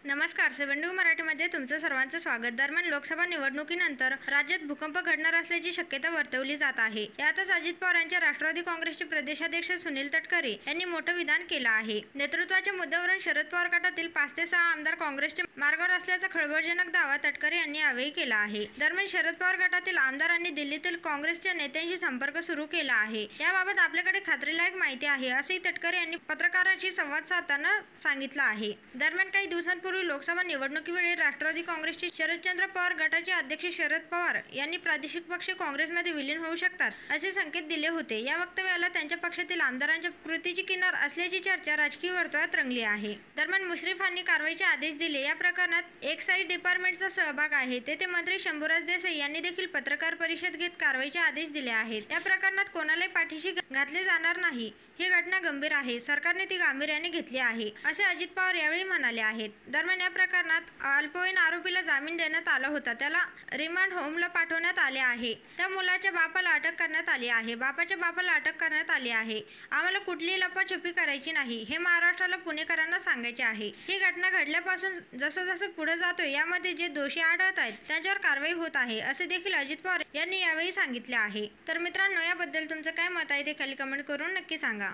नमस्कार. सेव्हन मराठीमध्ये तुमचं सर्वांचं स्वागत. दरम्यान लोकसभा निवडणुकीनंतर राज्यात भूकंप घडणार असल्याची शक्यता वर्तवली जात आहे. यातच अजित पवार यांच्या राष्ट्रवादी काँग्रेसचे प्रदेशाध्यक्ष सुनील तटकरे यांनी मोठं विधान केलं आहे. नेतृत्वाच्या मुद्द्यावरून शरद पवार गटातील 5 ते 6 आमदार काँग्रेसच्या मार्गावर असल्याचा खळबळजनक दावा तटकरे यांनी यावेळी केला आहे. दरम्यान शरद पवार गटातील आमदारांनी दिल्लीतील काँग्रेसच्या नेत्यांशी संपर्क सुरू केला आहे. याबाबत आपल्याकडे खात्रीलायक माहिती आहे, असंही तटकरे यांनी पत्रकारांशी संवाद साधताना सांगितलं आहे. दरम्यान काही दिवसांपूर्वी लोकसभा निवडणुकीवेळी राष्ट्रवादी काँग्रेसचे शरदचंद्र पवार गटाचे अध्यक्ष शरद पवार यांनी प्रादेशिक पक्ष काँग्रेसमध्ये विलीन होऊ शकतात असे संकेत दिले होते. या वक्तव्याला त्यांच्या पक्षातील आमदारांच्या कृतीची किनार असल्याची चर्चा राजकीय वर्तुळात रंगली आहे. दरम्यान मुश्रीफांनी कारवाईचे आदेश दिले. या प्रकरणात एक्साईज डिपार्टमेंटचा सहभाग आहे. तेथे मंत्री शंभूराज देसाई यांनी देखील पत्रकार परिषद घेत कारवाईचे आदेश दिले आहेत. या प्रकरणात कोणालाही पाठीशी घातले जाणार नाही. ही घटना गंभीर आहे. सरकारने ती गांभीर्याने घेतली आहे, असे अजित पवार यावेळी म्हणाले आहेत. दरम्यान या प्रकरणात अल्पवयीन आरोपीला जामीन देण्यात आला होता. त्याला रिमांड होमला पाठवण्यात आले आहे. त्या मुलाच्या बापाला अटक करण्यात आली आहे. बापाच्या बापाला अटक करण्यात आली आहे. आम्हाला कुठलीही लपाछपी करायची नाही, हे महाराष्ट्राला पुणेकरांना सांगायचे आहे. ही घटना घडल्यापासून जसं पुढे जातोय यामध्ये जे दोषी आढळत आहेत त्यांच्यावर कारवाई होत आहे, असे देखील अजित पवार यांनी यावेळी सांगितले आहे. तर मित्रांनो, याबद्दल तुमचं काय मत आहे ते खाली कमेंट करून नक्की सांगा.